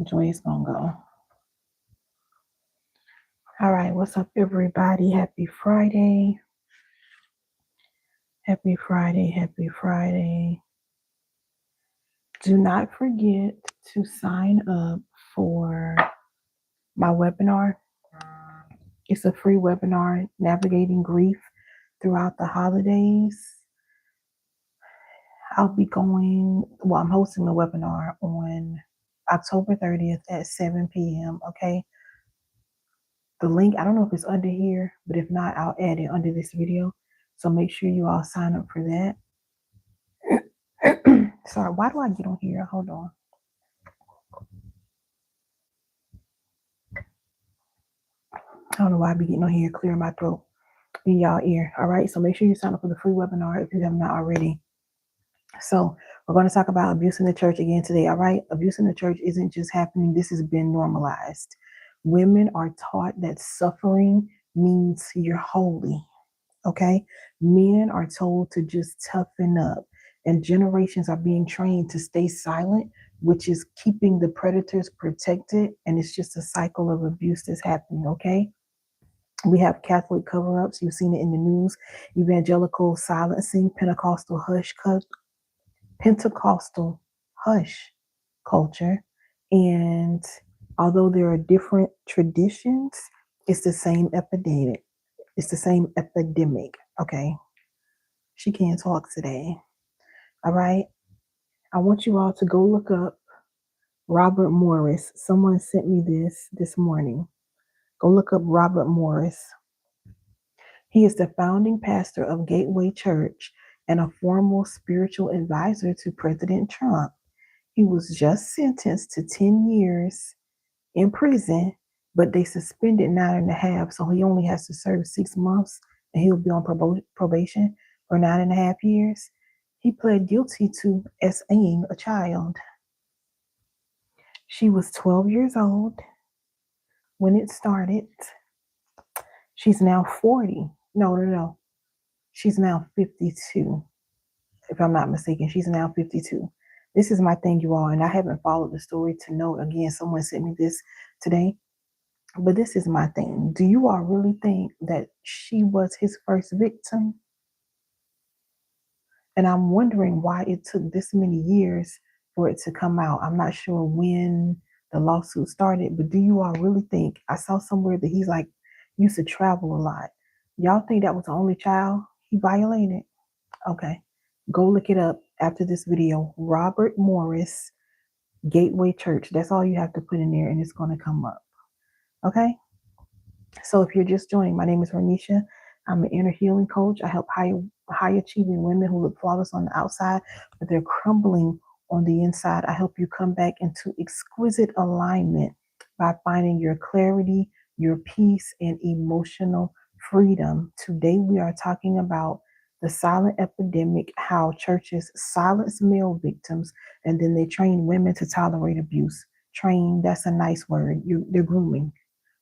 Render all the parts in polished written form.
Joy's gonna go. All right, what's up, everybody? Happy Friday. Happy Friday. Happy Friday. Do not forget to sign up for my webinar. It's a free webinar, Navigating Grief Throughout the Holidays. I'm hosting the webinar on October 30th at 7 p.m. Okay. The link, I don't know if it's under here, but if not, I'll add it under this video. So make sure you all sign up for that. Sorry, why do I get on here? Hold on. I don't know why I be getting on here, clearing my throat in y'all ear. All right, so make sure you sign up for the free webinar if you have not already. So we're going to talk about abuse in the church again today. All right, abuse in the church isn't just happening. This has been normalized. Women are taught that suffering means you're holy. Okay, men are told to just toughen up, and generations are being trained to stay silent, which is keeping the predators protected. And it's just a cycle of abuse that's happening. Okay, we have Catholic cover-ups. You've seen it in the news. Evangelical silencing, Pentecostal hush culture. And although there are different traditions, it's the same epidemic. It's the same epidemic. Okay. She can't talk today. All right. I want you all to go look up Robert Morris. Someone sent me this morning. Go look up Robert Morris. He is the founding pastor of Gateway Church and a formal spiritual advisor to President Trump. He was just sentenced to 10 years in prison, but they suspended 9.5. So he only has to serve 6 months and he'll be on probation for 9.5 years. He pled guilty to SAing a child. She was 12 years old when it started. She's now 40. No. She's now 52. If I'm not mistaken, she's now 52. This is my thing, you all, and I haven't followed the story to know. Again, someone sent me this today. But this is my thing. Do you all really think that she was his first victim? And I'm wondering why it took this many years for it to come out. I'm not sure when the lawsuit started, but do you all really think? I saw somewhere that he's like used to travel a lot. Y'all think that was the only child he violated? Okay. Go look it up after this video. Robert Morris, Gateway Church. That's all you have to put in there and it's going to come up. Okay. So if you're just joining, my name is Renisha. I'm an inner healing coach. I help high achieving women who look flawless on the outside, but they're crumbling on the inside. I help you come back into exquisite alignment by finding your clarity, your peace, and emotional freedom. Today we are talking about the silent epidemic, how churches silence male victims and then they train women to tolerate abuse. Train, that's a nice word. They're grooming.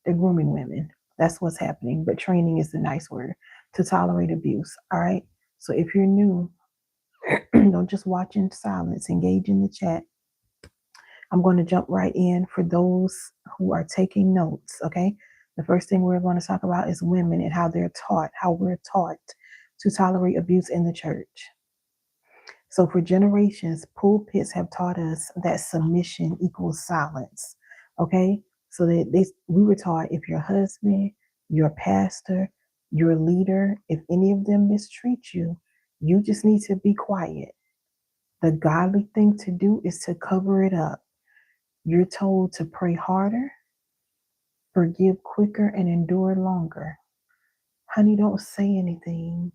They're grooming women. That's what's happening. But training is the nice word, to tolerate abuse. All right. So if you're new, don't just watch in silence. Engage in the chat. I'm going to jump right in for those who are taking notes. Okay. The first thing we're going to talk about is women and how we're taught to tolerate abuse in the church. So for generations, pulpits have taught us that submission equals silence. Okay. So that we were taught if your husband, your pastor, your leader, if any of them mistreat you, you just need to be quiet. The godly thing to do is to cover it up. You're told to pray harder, forgive quicker, and endure longer. Honey, don't say anything.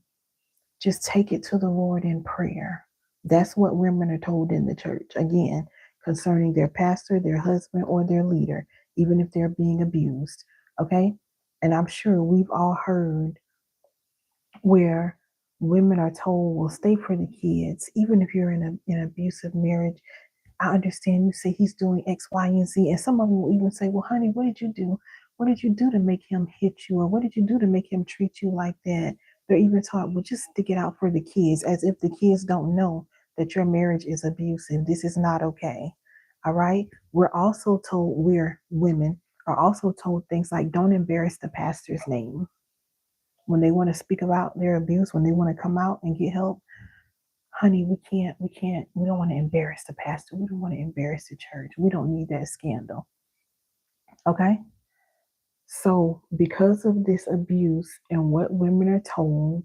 Just take it to the Lord in prayer. That's what women are told in the church. Again, concerning their pastor, their husband, or their leader, even if they're being abused. Okay? And I'm sure we've all heard where women are told, well, stay for the kids. Even if you're in an abusive marriage, I understand you say he's doing X, Y, and Z. And some of them will even say, well, honey, what did you do? What did you do to make him hit you? Or what did you do to make him treat you like that? They're even taught, well, just stick it out for the kids, as if the kids don't know that your marriage is abusive. This is not okay. All right. We're women are also told things like don't embarrass the pastor's name when they want to speak about their abuse, when they want to come out and get help. Honey, we don't want to embarrass the pastor. We don't want to embarrass the church. We don't need that scandal. Okay. So, because of this abuse and what women are told,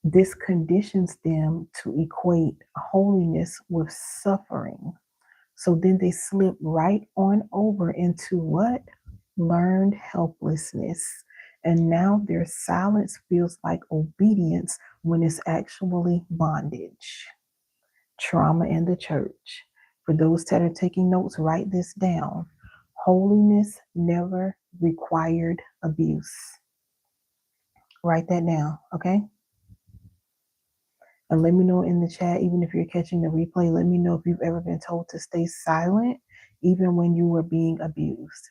this conditions them to equate holiness with suffering. So then they slip right on over into what? Learned helplessness. And now their silence feels like obedience when it's actually bondage. Trauma in the church. For those that are taking notes, write this down. Holiness never required abuse. Write that down, okay? And let me know in the chat, even if you're catching the replay, let me know if you've ever been told to stay silent, even when you were being abused.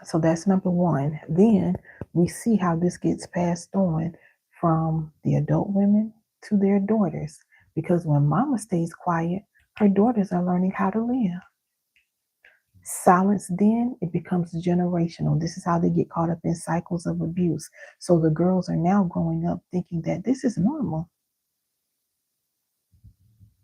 So that's number one. Then we see how this gets passed on from the adult women to their daughters. Because when mama stays quiet, her daughters are learning how to live. Silence, then it becomes generational. This is how they get caught up in cycles of abuse. So the girls are now growing up thinking that this is normal.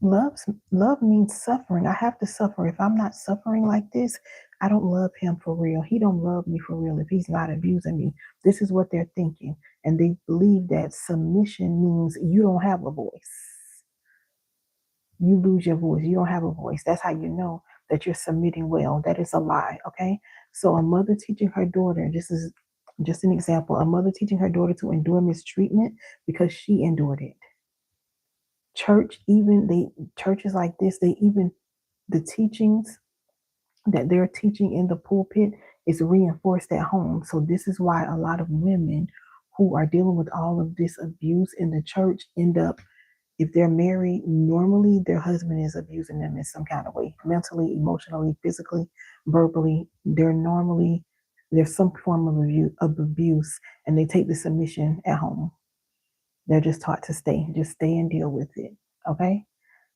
Love means suffering. I have to suffer. If I'm not suffering like this, I don't love him for real. He don't love me for real if he's not abusing me. This is what they're thinking. And they believe that submission means you don't have a voice. You lose your voice. You don't have a voice. That's how you know that you're submitting well. That is a lie. Okay. So a mother teaching her daughter, this is just an example, a mother teaching her daughter to endure mistreatment because she endured it. Churches like this, the teachings that they're teaching in the pulpit is reinforced at home. So this is why a lot of women who are dealing with all of this abuse in the church end up, if they're married, normally their husband is abusing them in some kind of way, mentally, emotionally, physically, verbally. There's some form of abuse, and they take the submission at home. They're just taught to just stay and deal with it. Okay.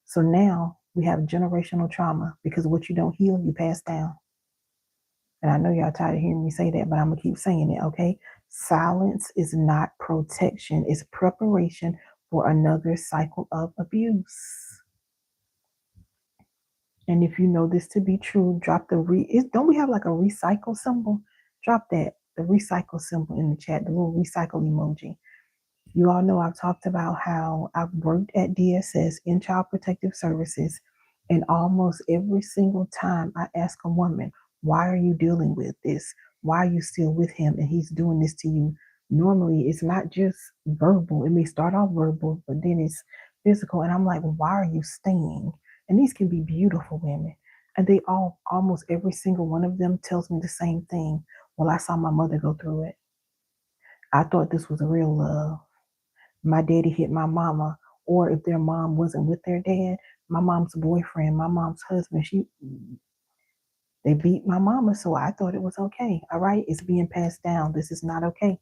So now we have generational trauma because what you don't heal, you pass down. And I know y'all tired of hearing me say that, but I'm going to keep saying it, okay? Silence is not protection, it's preparation for another cycle of abuse. And if you know this to be true, drop don't we have like a recycle symbol? Drop the recycle symbol in the chat, the little recycle emoji. You all know I've talked about how I've worked at DSS in Child Protective Services, and almost every single time I ask a woman, why are you dealing with this? Why are you still with him and he's doing this to you? Normally, it's not just verbal. It may start off verbal, but then it's physical. And I'm like, why are you staying? And these can be beautiful women. And almost every single one of them tells me the same thing. Well, I saw my mother go through it. I thought this was a real love. My daddy hit my mama, or if their mom wasn't with their dad, my mom's boyfriend, my mom's husband, they beat my mama, so I thought it was okay. All right, it's being passed down. This is not okay.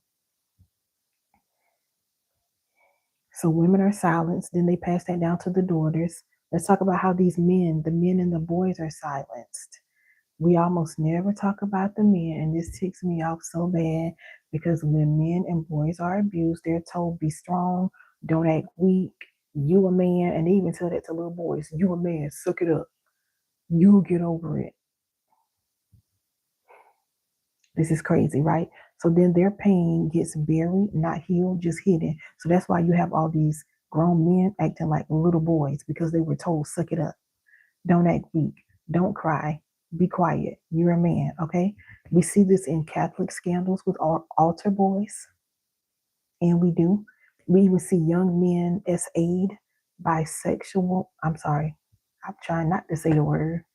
So women are silenced, then they pass that down to the daughters. Let's talk about how the men and the boys are silenced. We almost never talk about the men, and this ticks me off so bad because when men and boys are abused, they're told be strong, don't act weak, you a man, and they even tell that to little boys, you a man, suck it up, you'll get over it. This is crazy, right? So then their pain gets buried, not healed, just hidden. So that's why you have all these grown men acting like little boys because they were told, suck it up, don't act weak, don't cry, be quiet, you're a man, okay? We see this in Catholic scandals with altar boys, and we even see young men SA'd by I'm trying not to say the word.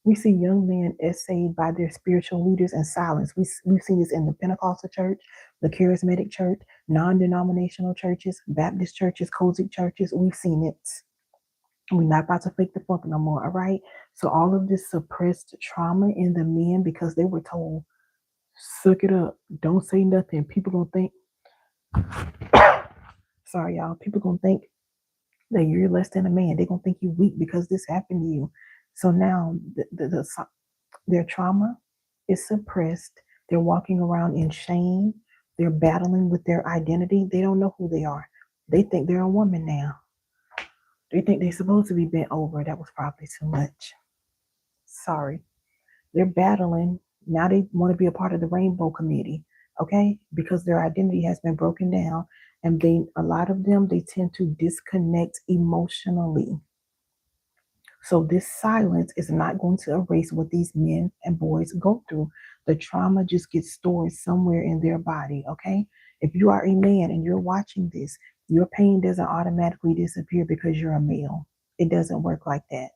We see young men essayed by their spiritual leaders and silenced. We've seen this in the Pentecostal church, the charismatic church, non-denominational churches, Baptist churches, Kojic churches. We've seen it. We're not about to fake the funk no more, all right? So all of this suppressed trauma in the men because they were told, suck it up, don't say nothing. People gonna think, sorry y'all, people gonna think that you're less than a man. They're gonna think you weak because this happened to you. So now their trauma is suppressed. They're walking around in shame. They're battling with their identity. They don't know who they are. They think they're a woman now. They think they're supposed to be bent over. That was probably too much. Sorry. They're battling. Now they want to be a part of the rainbow committee, okay? Because their identity has been broken down. And a lot of them, they tend to disconnect emotionally. So this silence is not going to erase what these men and boys go through. The trauma just gets stored somewhere in their body, okay? If you are a man and you're watching this, your pain doesn't automatically disappear because you're a male. It doesn't work like that,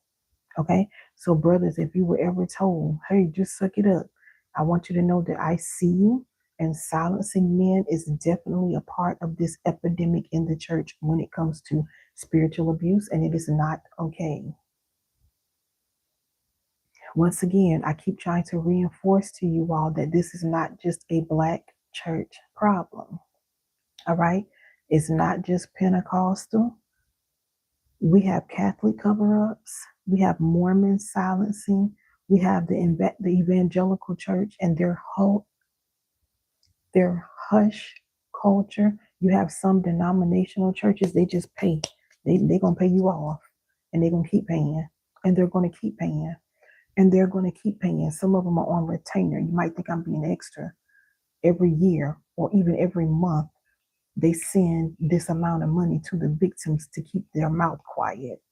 okay? So brothers, if you were ever told, hey, just suck it up, I want you to know that I see you, and silencing men is definitely a part of this epidemic in the church when it comes to spiritual abuse, and it is not okay. Once again, I keep trying to reinforce to you all that this is not just a Black church problem. All right? It's not just Pentecostal. We have Catholic cover ups, we have Mormon silencing, we have the evangelical church and their hush culture. You have some denominational churches, they just pay. They're going to pay you off, and they're going to keep paying, and they're going to keep paying. And they're going to keep paying. Some of them are on retainer. You might think I'm being extra. Every year or even every month, they send this amount of money to the victims to keep their mouth quiet.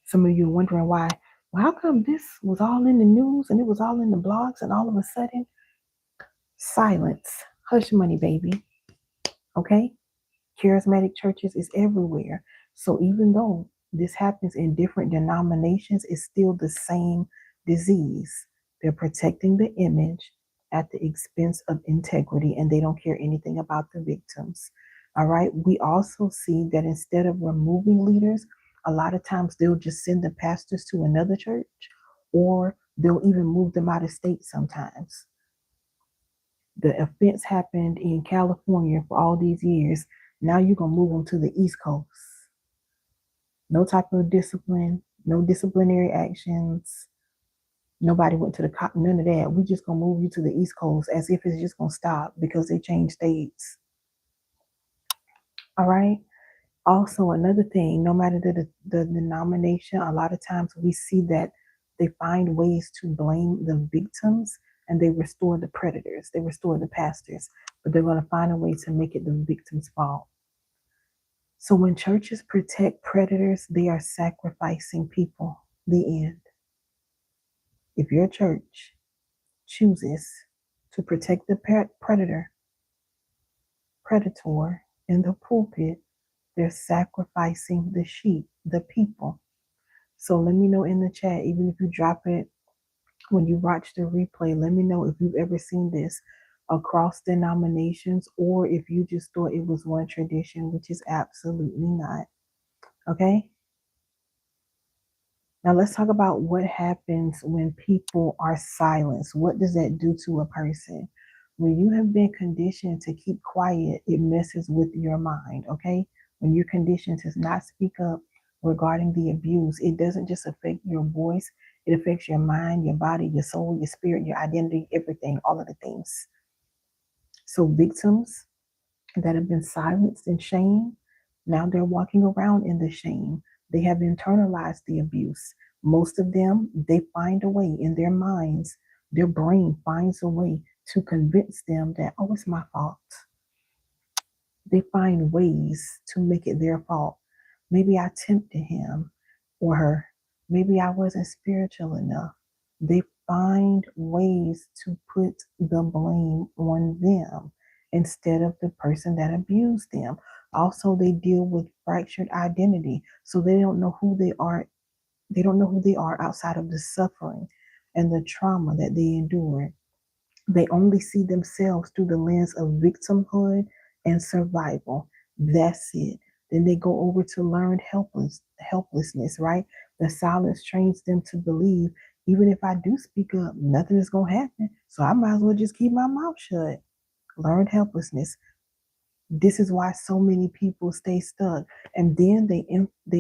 Some of you are wondering why. Well, how come this was all in the news and it was all in the blogs, and all of a sudden, silence, hush money, baby. Okay? Charismatic churches is everywhere. So even though this happens in different denominations, it's still the same disease. They're protecting the image at the expense of integrity, and they don't care anything about the victims. All right. We also see that instead of removing leaders, a lot of times they'll just send the pastors to another church, or they'll even move them out of state sometimes. The offense happened in California for all these years. Now you're going to move them to the East Coast. No type of discipline, no disciplinary actions. Nobody went to the cop, none of that. We just going to move you to the East Coast as if it's just going to stop because they changed states. All right. Also, another thing, no matter the denomination, a lot of times we see that they find ways to blame the victims, and they restore the predators, they restore the pastors, but they're going to find a way to make it the victim's fault. So when churches protect predators, they are sacrificing people. The end. If your church chooses to protect the predator in the pulpit, they're sacrificing the sheep, the people. So let me know in the chat, even if you drop it when you watch the replay, let me know if you've ever seen this across denominations, or if you just thought it was one tradition, which is absolutely not. Okay? Now let's talk about what happens when people are silenced. What does that do to a person? When you have been conditioned to keep quiet, it messes with your mind, okay? When you're conditioned to not speak up regarding the abuse, it doesn't just affect your voice, it affects your mind, your body, your soul, your spirit, your identity, everything, all of the things. So victims that have been silenced in shame, now they're walking around in the shame. They have internalized the abuse. Most of them, they find a way in their minds, their brain finds a way to convince them that, oh, it's my fault. They find ways to make it their fault. Maybe I tempted him or her. Maybe I wasn't spiritual enough. They find ways to put the blame on them instead of the person that abused them. Also, they deal with fractured identity. So they don't know who they are. They don't know who they are outside of the suffering and the trauma that they endured. They only see themselves through the lens of victimhood and survival. That's it. Then they go over to learned helplessness, right? The silence trains them to believe, even if I do speak up, nothing is going to happen. So I might as well just keep my mouth shut. Learned helplessness. This is why so many people stay stuck, and then they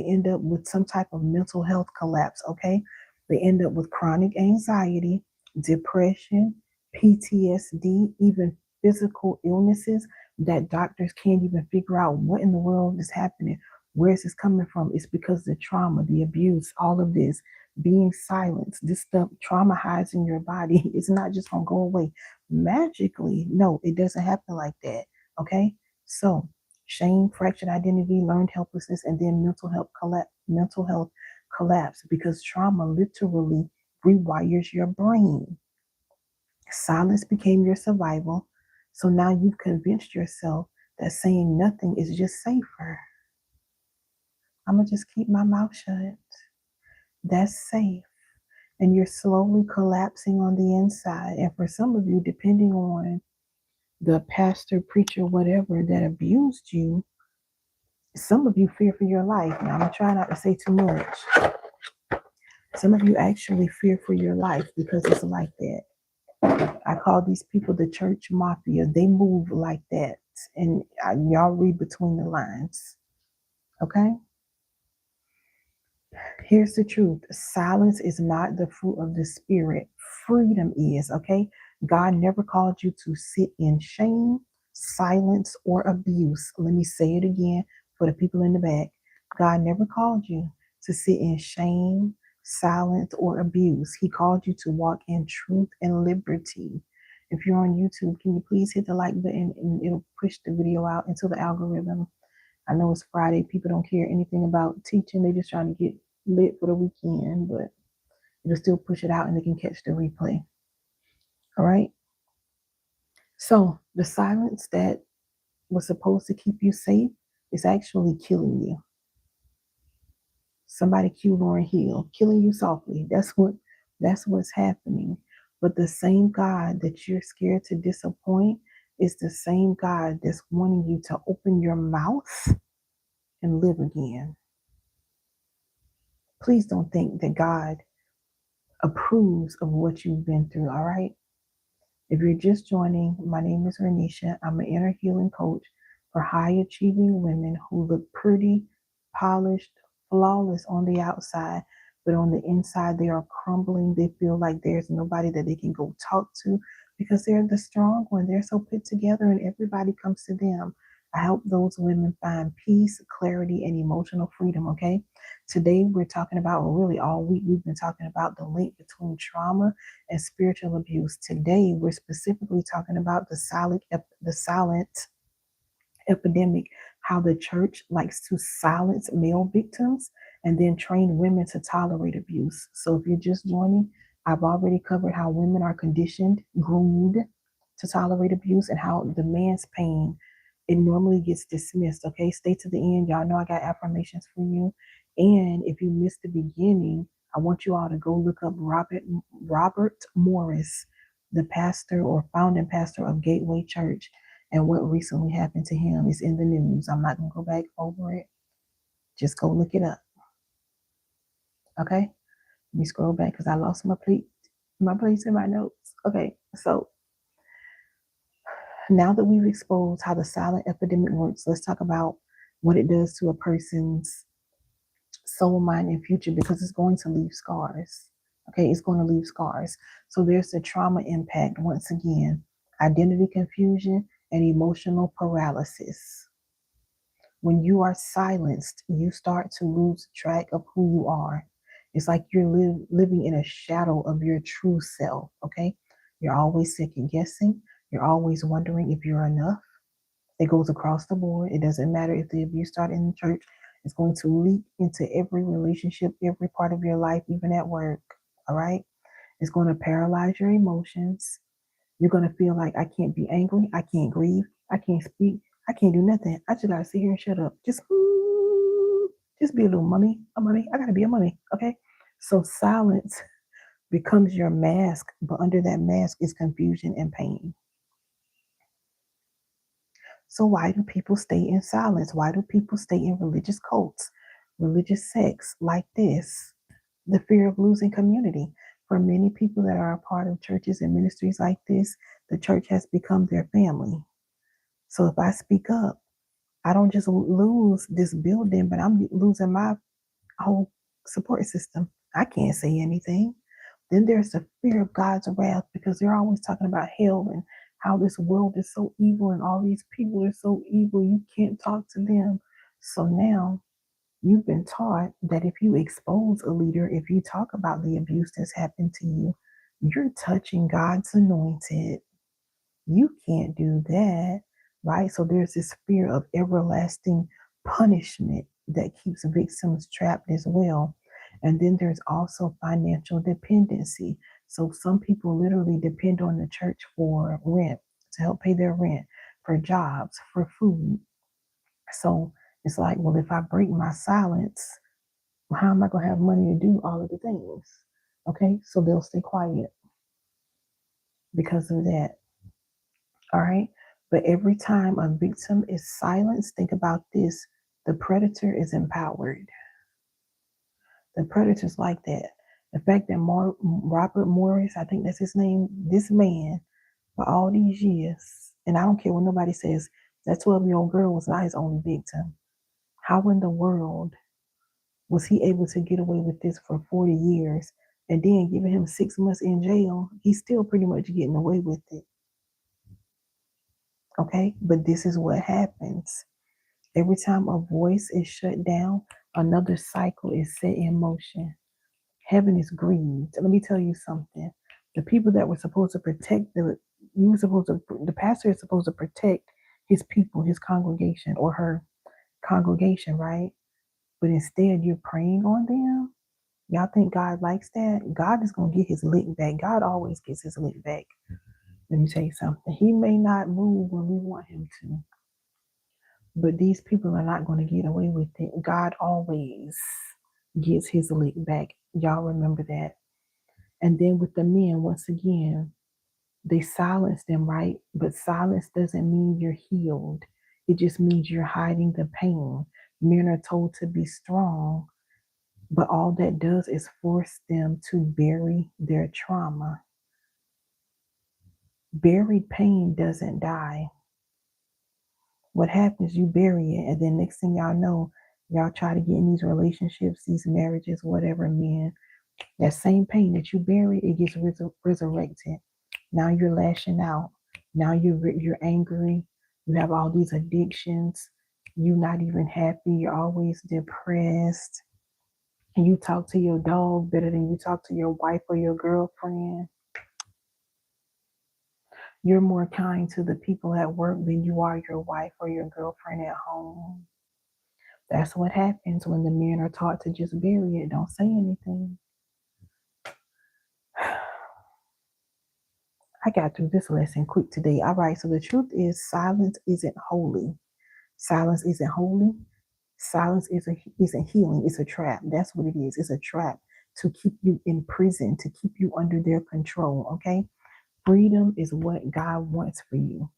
end up with some type of mental health collapse. Okay, they end up with chronic anxiety, depression, PTSD, even physical illnesses that doctors can't even figure out what in the world is happening. Where is this coming from? It's because the trauma, the abuse, all of this being silenced, this stuff traumatizing your body. It's not just gonna go away magically. No, it doesn't happen like that. Okay. So, shame, fractured identity, learned helplessness, and then mental health collapse because trauma literally rewires your brain. Silence became your survival. So now you've convinced yourself that saying nothing is just safer. I'm gonna just keep my mouth shut. That's safe. And you're slowly collapsing on the inside. And for some of you, depending on the pastor, preacher, whatever that abused you, some of you fear for your life. Now, I'm going to try not to say too much. Some of you actually fear for your life because it's like that. I call these people the church mafia. They move like that. And y'all read between the lines. Okay? Here's the truth. Silence is not the fruit of the spirit. Freedom is, okay? God never called you to sit in shame, silence, or abuse. Let me say it again for the people in the back. God never called you to sit in shame, silence, or abuse. He called you to walk in truth and liberty. If you're on YouTube, can you please hit the like button and it'll push the video out into the algorithm? I know it's Friday. People don't care anything about teaching. They're just trying to get lit for the weekend, but it'll still push it out and they can catch the replay. All right. So the silence that was supposed to keep you safe is actually killing you. Somebody cue Lauren Hill, killing you softly. That's what's happening. But the same God that you're scared to disappoint is the same God that's wanting you to open your mouth and live again. Please don't think that God approves of what you've been through, all right? If you're just joining, my name is Renisha. I'm an inner healing coach for high achieving women who look pretty, polished, flawless on the outside, but on the inside they are crumbling. They feel like there's nobody that they can go talk to because they're the strong one. They're so put together and everybody comes to them. I help those women find peace, clarity, and emotional freedom, okay? Today we're talking about, well, really all week we've been talking about the link between trauma and spiritual abuse. Today, we're specifically talking about the silent epidemic, how the church likes to silence male victims and then train women to tolerate abuse. So if you're just joining, I've already covered how women are conditioned, groomed to tolerate abuse and how the man's pain, it normally gets dismissed. Okay, stay to the end. Y'all know I got affirmations for you. And if you missed the beginning, I want you all to go look up Robert Morris, the pastor or founding pastor of Gateway Church, and what recently happened to him is in the news. I'm not going to go back over it. Just go look it up. Okay? Let me scroll back because I lost my place in my notes. Okay, so now that we've exposed how the silent epidemic works, let's talk about what it does to a person's soul, mind, and future because it's going to leave scars. Okay, it's going to leave scars. So there's the trauma impact once again, identity confusion, and emotional paralysis. When you are silenced, you start to lose track of who you are. It's like you're living in a shadow of your true self, okay? You're always second guessing. You're always wondering if you're enough. It goes across the board. It doesn't matter if the abuse started in the church. It's going to leak into every relationship, every part of your life, even at work, all right? It's going to paralyze your emotions. You're going to feel like I can't be angry. I can't grieve. I can't speak. I can't do nothing. I just got to sit here and shut up. Just be a little mummy, a mummy. I got to be a mummy, okay? So silence becomes your mask, but under that mask is confusion and pain. So why do people stay in silence? Why do people stay in religious cults, religious sects like this? The fear of losing community. For many people that are a part of churches and ministries like this, the church has become their family. So if I speak up, I don't just lose this building, but I'm losing my whole support system. I can't say anything. Then there's the fear of God's wrath because they're always talking about hell and how this world is so evil and all these people are so evil. You can't talk to them. So now you've been taught that if you expose a leader, if you talk about the abuse that's happened to you, you're touching God's anointed. You can't do that, right? So there's this fear of everlasting punishment that keeps victims trapped as well. And then there's also financial dependency. So some people literally depend on the church for rent, to help pay their rent, for jobs, for food. So it's like, well, if I break my silence, how am I going to have money to do all of the things? Okay, so they'll stay quiet because of that. All right. But every time a victim is silenced, think about this, the predator is empowered. The predator's like that. The fact that Robert Morris, I think that's his name, this man, for all these years, and I don't care what nobody says, that 12-year-old girl was not his only victim. How in the world was he able to get away with this for 40 years and then giving him 6 months in jail? He's still pretty much getting away with it. Okay, but this is what happens. Every time a voice is shut down, another cycle is set in motion. Heaven is grieved. Let me tell you something. The people that were supposed to protect the pastor is supposed to protect his people, his congregation or her congregation, right? But instead you're preying on them. Y'all think God likes that? God is going to get his lick back. God always gets his lick back. Let me tell you something. He may not move when we want him to. But these people are not going to get away with it. God always gets his lick back. Y'all remember that. And then with the men, once again, they silence them, right? But silence doesn't mean you're healed. It just means you're hiding the pain. Men are told to be strong, but all that does is force them to bury their trauma. Buried pain doesn't die. What happens, you bury it, and then next thing y'all know, y'all try to get in these relationships, these marriages, whatever, men. That same pain that you buried, it gets resurrected. Now you're lashing out. Now you're angry. You have all these addictions. You're not even happy. You're always depressed. And you talk to your dog better than you talk to your wife or your girlfriend. You're more kind to the people at work than you are your wife or your girlfriend at home. That's what happens when the men are taught to just bury it. Don't say anything. I got through this lesson quick today. All right, so the truth is silence isn't holy. Silence isn't holy. Silence isn't healing. It's a trap. That's what it is. It's a trap to keep you in prison, to keep you under their control, okay? Freedom is what God wants for you.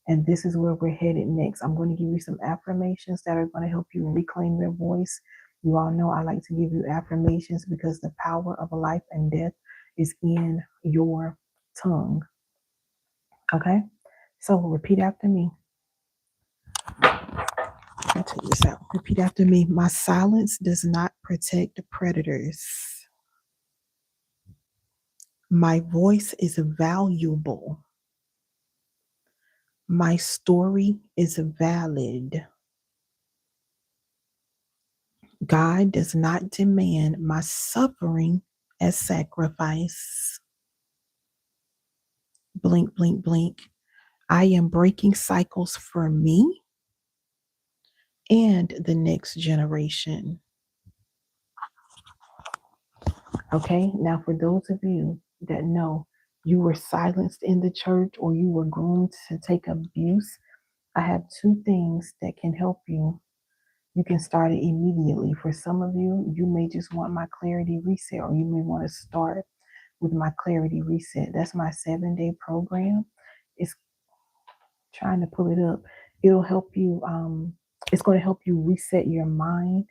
And this is where we're headed next. I'm going to give you some affirmations that are going to help you reclaim your voice. You all know I like to give you affirmations because the power of life and death is in your tongue. Okay? So repeat after me. I'll take this out. Repeat after me. My silence does not protect predators. My voice is valuable. My story is valid. God does not demand my suffering as sacrifice. Blink, blink, blink. I am breaking cycles for me and the next generation. Okay, now for those of you that know you were silenced in the church or you were groomed to take abuse, I have two things that can help you. You can start it immediately. For some of you, you may just want my clarity reset, or you may want to start with my clarity reset. That's my 7-day program. It's trying to pull it up. It'll help you. It's going to help you reset your mind.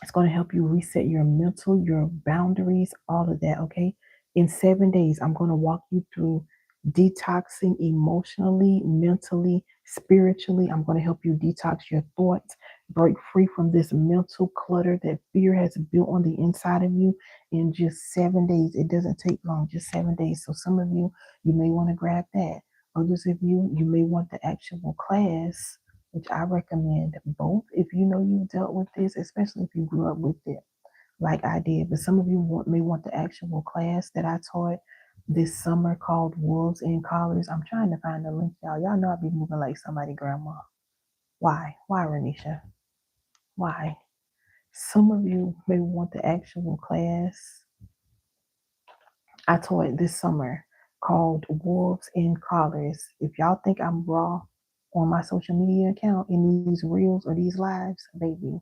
It's going to help you reset your mental, your boundaries, all of that. Okay. In 7 days, I'm going to walk you through detoxing emotionally, mentally, spiritually. I'm going to help you detox your thoughts, break free from this mental clutter that fear has built on the inside of you in just 7 days. It doesn't take long, just 7 days. So some of you, you may want to grab that. Others of you, you may want the actual class, which I recommend both if you know you've dealt with this, especially if you grew up with it like I did. But some of you may want the actual class that I taught this summer called Wolves in Collars. I'm trying to find the link, y'all. Y'all know I be moving like somebody grandma. Why? Why, Renisha? Why? Some of you may want the actual class I taught this summer called Wolves in Collars. If y'all think I'm raw on my social media account in these reels or these lives, baby,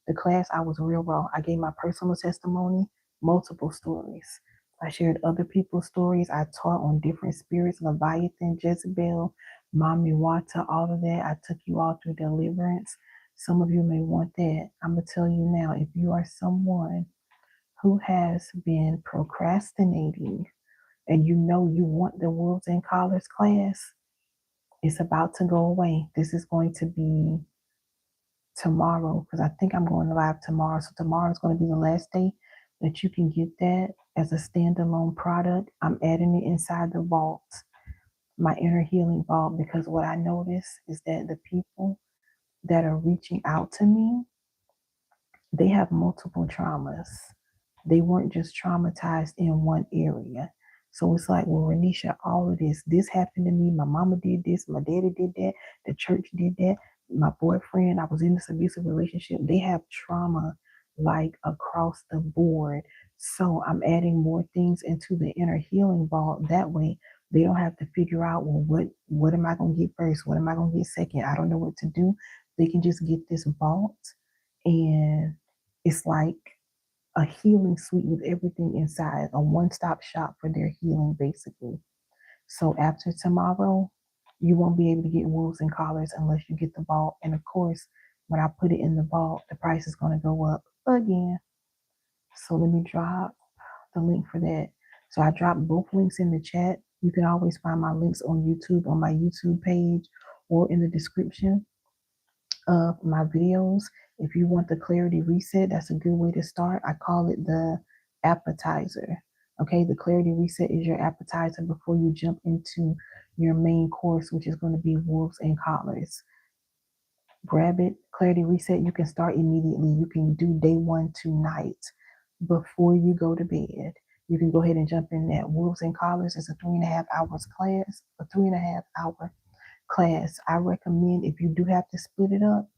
the class, I was real raw. I gave my personal testimony, multiple stories. I shared other people's stories. I taught on different spirits, Leviathan, Jezebel, Mami Wata, all of that. I took you all through deliverance. Some of you may want that. I'm going to tell you now, if you are someone who has been procrastinating and you know you want the Wolves and Collars class, it's about to go away. This is going to be tomorrow because I think I'm going live tomorrow. So tomorrow is going to be the last day that you can get that as a standalone product. I'm adding it inside the vault, my inner healing vault, because what I notice is that the people that are reaching out to me, they have multiple traumas. They weren't just traumatized in one area. So it's like, well, Renisha, all of this happened to me. My mama did this, my daddy did that, the church did that, my boyfriend, I was in this abusive relationship. They have trauma like across the board. So I'm adding more things into the inner healing vault. That way they don't have to figure out, well, what am I gonna get first? What am I gonna get second? I don't know what to do. They can just get this vault and it's like a healing suite with everything inside, a one-stop shop for their healing, basically. So after tomorrow, you won't be able to get Wolves and Collars unless you get the vault. And of course, when I put it in the vault, the price is going to go up again. So let me drop the link for that. So I dropped both links in the chat. You can always find my links on YouTube, on my YouTube page, or in the description of my videos. If you want the clarity reset, that's a good way to start. I call it the appetizer. Okay, the clarity reset is your appetizer before you jump into your main course, which is going to be Wolves and Collars. Grab it, clarity reset. You can start immediately. You can do day one tonight before you go to bed. You can go ahead and jump in that. Wolves and Collars is a 3.5 hours class, a 3.5 hour class. I recommend if you do have to split it up,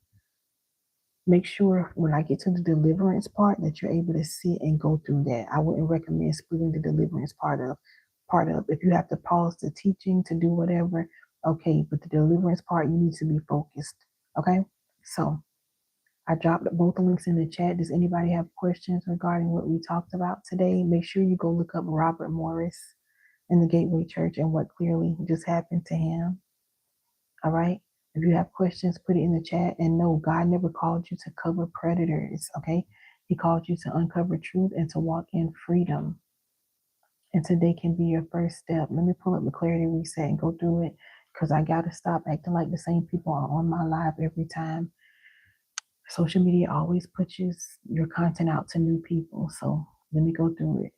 make sure when I get to the deliverance part that you're able to sit and go through that. I wouldn't recommend splitting the deliverance part up. If you have to pause the teaching to do whatever, okay, but the deliverance part, you need to be focused. Okay? So I dropped both the links in the chat. Does anybody have questions regarding what we talked about today? Make sure you go look up Robert Morris in the Gateway Church and what clearly just happened to him. All right. If you have questions, put it in the chat. And no, God never called you to cover predators. Okay. He called you to uncover truth and to walk in freedom. And today can be your first step. Let me pull up the clarity reset and go through it because I got to stop acting like the same people are on my live every time. Social media always pushes your content out to new people. So let me go through it.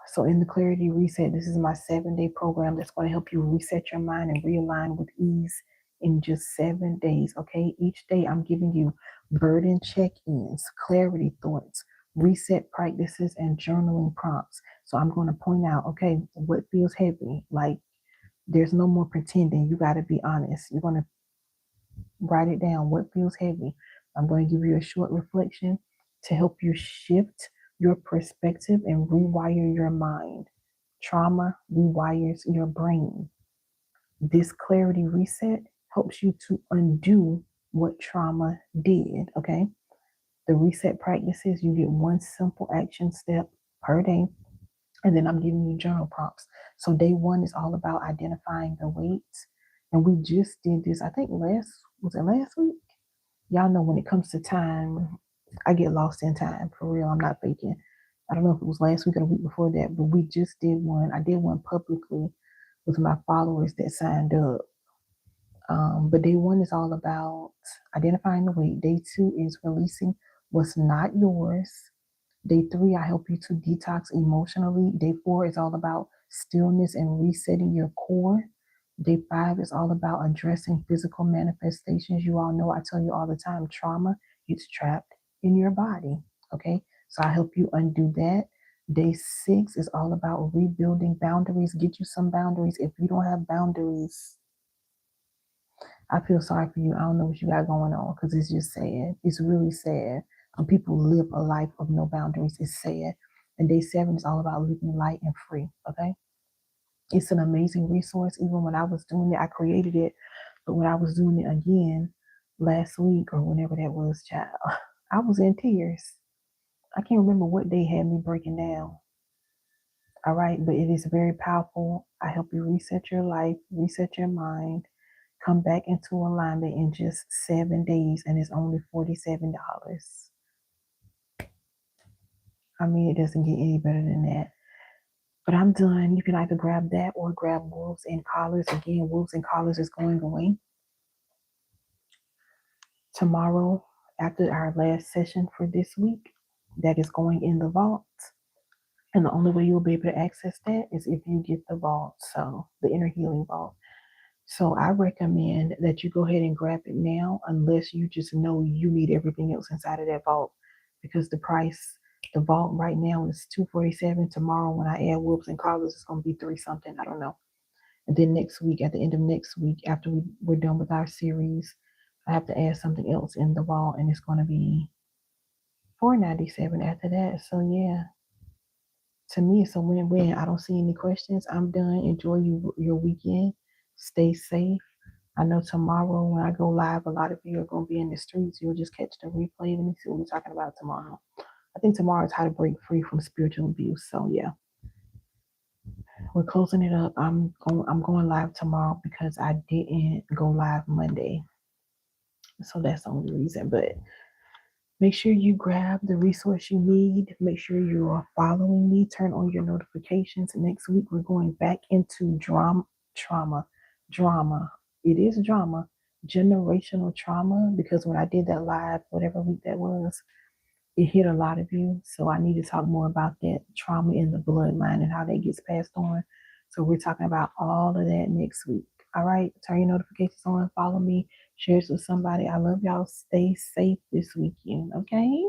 So in the Clarity Reset, this is my 7-day program that's going to help you reset your mind and realign with ease in just 7 days. Okay. Each day I'm giving you burden check-ins, clarity thoughts, reset practices, and journaling prompts. So I'm going to point out, okay, what feels heavy? Like there's no more pretending. You got to be honest. You're going to write it down. What feels heavy? I'm going to give you a short reflection to help you shift your perspective and rewire your mind. Trauma rewires your brain. This clarity reset helps you to undo what trauma did. Okay. The reset practices, you get one simple action step per day. And then I'm giving you journal prompts. So day one is all about identifying the weights. And we just did this, I think was it last week? Y'all know when it comes to time, I get lost in time for real. I'm not faking. I don't know if it was last week or the week before that, but we just did one. I did one publicly with my followers that signed up. But day one is all about identifying the weight. Day two is releasing what's not yours. Day three, I help you to detox emotionally. Day four is all about stillness and resetting your core. Day five is all about addressing physical manifestations. You all know I tell you all the time trauma gets trapped in your body. Okay, so I help you undo that. Day six is all about rebuilding boundaries. Get you some boundaries. If you don't have boundaries, I feel sorry for you. I don't know what you got going on because it's just sad. It's really sad. When people live a life of no boundaries, it's sad. And day seven is all about living light and free. Okay. It's an amazing resource. Even when I was doing it, I created it. But when I was doing it again last week or whenever that was, child, I was in tears. I can't remember what day had me breaking down. All right. But it is very powerful. I help you reset your life, reset your mind, come back into alignment in just 7 days, and it's only $47. I mean, it doesn't get any better than that. But I'm done. You can either grab that or grab Wolves and Collars. Again, Wolves and Collars is going away tomorrow after our last session for this week. That is going in the vault. And the only way you'll be able to access that is if you get the vault, so the inner healing vault. So I recommend that you go ahead and grab it now, unless you just know you need everything else inside of that vault, because the price, the vault right now is $247. Tomorrow, when I add whoops and collars, it's gonna be three something. I don't know. And then next week, at the end of next week, after we're done with our series, I have to add something else in the vault, and it's gonna be $497 after that. So yeah, to me, it's a win-win. I don't see any questions. I'm done. Enjoy your weekend. Stay safe. I know tomorrow when I go live, a lot of you are going to be in the streets. You'll just catch the replay. Let me see what we're talking about tomorrow. I think tomorrow is how to break free from spiritual abuse. So yeah, we're closing it up. I'm going live tomorrow because I didn't go live Monday. So that's the only reason. But make sure you grab the resource you need. Make sure you are following me. Turn on your notifications. Next week, we're going back into drama. It is drama, generational trauma, because when I did that live, whatever week that was, it hit a lot of you. So I need to talk more about that trauma in the bloodline and how that gets passed on. So we're talking about all of that next week. All right. Turn your notifications on. Follow me. Share it with somebody. I love y'all. Stay safe this weekend. Okay.